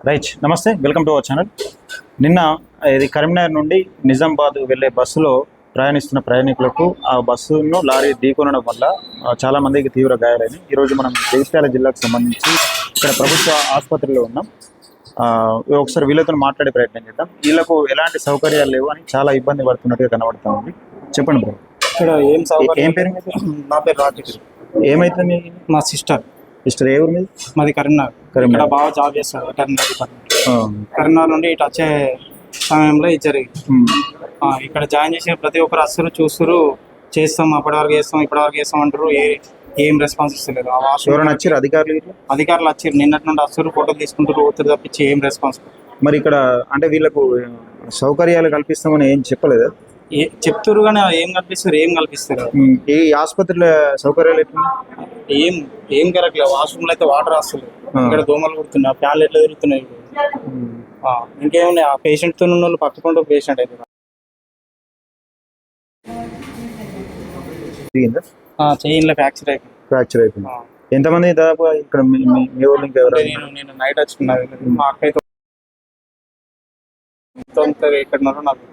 Right, నమస్తే, welcome to our channel. నిన్న ఇది కరీంనగర్ నుండి నిజామాబాద్ వెళ్ళే బస్సులో ప్రయాణిస్తున్న ప్రయాణికులకు ఆ బస్సును లారీ ఢీకొనడం వల్ల చాలామందికి తీవ్ర గాయాలైనవి. ఈరోజు మనం జగిత్యాల జిల్లాకు సంబంధించి ఇక్కడ ప్రభుత్వ ఆసుపత్రిలో ఉన్నాం. ఒకసారి వీళ్ళతో మాట్లాడే ప్రయత్నం చేద్దాం. వీళ్ళకు ఎలాంటి సౌకర్యాలు లేవు అని చాలా ఇబ్బంది పడుతున్నట్టుగా కనబడుతూ ఉంది. చెప్పండి బ్రో, ఇక్కడ ఏం పేరు? నా పేరు రాకేష్. ఏమైతుంది? మా సిస్టర్ ఏ ఊరు మీద? మాది కరీంనగర్. ఇక్కడ బాగా జాబ్ చేస్తారు కరీంనగర్ నుండి ఇటు వచ్చే సమయంలో ఇది జరిగింది. ఇక్కడ జాయిన్ చేసిన ప్రతి ఒక్కరు అస్సలు చూస్తారు, చేస్తాం అప్పటివరకు చేస్తాం ఇప్పటివరకు చేస్తాం అంటారు. ఏం రెస్పాన్స్ ఇస్తలేదు. అధికారులు వచ్చారు నిన్నటి నుండి అస్సలు ఫోటోలు తీసుకుంటారు, ఒత్తిడి తప్పించి ఏం రెస్పాన్స్. మరి ఇక్కడ అంటే వీళ్ళకు సౌకర్యాలు కల్పిస్తామని ఏం చెప్పలేదా? చెప్తారు కానీ ఏం కల్పిస్తారు. ఈ ఆసుపత్రిలో సౌకర్యాలు ఎట్లా? ఏం కరెక్ట్లేదు. వాష్రూమ్లో అయితే వాటర్ వస్తలేదు. ఇక్కడ దోమలు కుడుతున్నాయి, ప్యాన్లు ఎట్లా తిరుగుతున్నాయి. ఇంకేమున్నాయి, ఆ పేషెంట్తో ఉన్న వాళ్ళు పక్కకుండా పేషెంట్ అయితే చెయ్యిలో ఫ్రాక్చర్ అయిపోయింది. ఎంతమంది దాదాపు ఇక్కడ నేను నైట్ వచ్చుకున్నాను. మా అక్క అయితే ఇక్కడ నాకు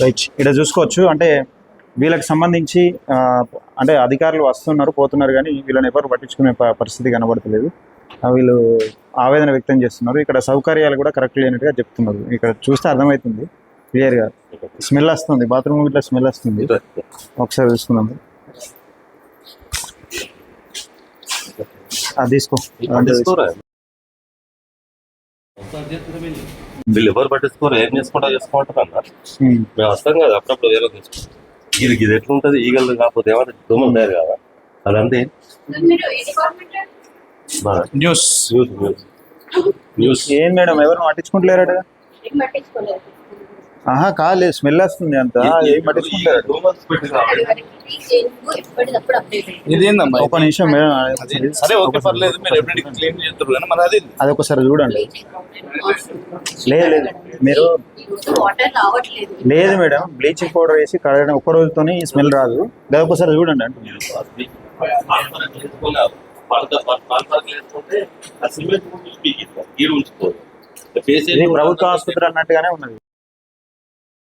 రైట్, ఇక్కడ చూసుకోవచ్చు. అంటే వీళ్ళకి సంబంధించి అంటే అధికారులు వస్తున్నారు పోతున్నారు కానీ వీళ్ళని ఎవరు పట్టించుకునే పరిస్థితి కనబడతలేదు. వీళ్ళు ఆవేదన వ్యక్తం చేస్తున్నారు. ఇక్కడ సౌకర్యాలు కూడా కరెక్ట్ లేనట్టుగా చెప్తున్నారు. ఇక్కడ చూస్తే అర్థమవుతుంది క్లియర్గా. స్మెల్ వస్తుంది, బాత్రూమ్ ఇట్లా స్మెల్ వస్తుంది. ఒకసారి చూసుకున్నాం. అది తీసుకో. వీళ్ళు ఎవరు పట్టించుకోరు, ఏం చేసుకుంటారు అన్నారు. మేము వస్తాం కదా అప్పుడప్పుడు వేరే తీసుకుంటాం. ఇది ఎట్లుంటది, ఈగలు కాకపోతే ఏమంటే దోమలు తయారు కదా. అదంతే న్యూస్ ఏం మేడం ఎవరు పట్టించుకుంటలేరట? కాలేదు, స్మెల్ వస్తుంది అంత. ఏం పట్టించుకుంటారు? ఒక నిమిషం మేడం, అది ఒకసారి చూడండి. లేదు మీరు లేదు మేడం, బ్లీచింగ్ పౌడర్ వేసి కడగడం ఒక్క రోజుతోనే స్మెల్ రాదు. అది ఒకసారి చూడండి అంటే ప్రభుత్వ ఆసుపత్రి అన్నట్టుగానే ఉన్నది.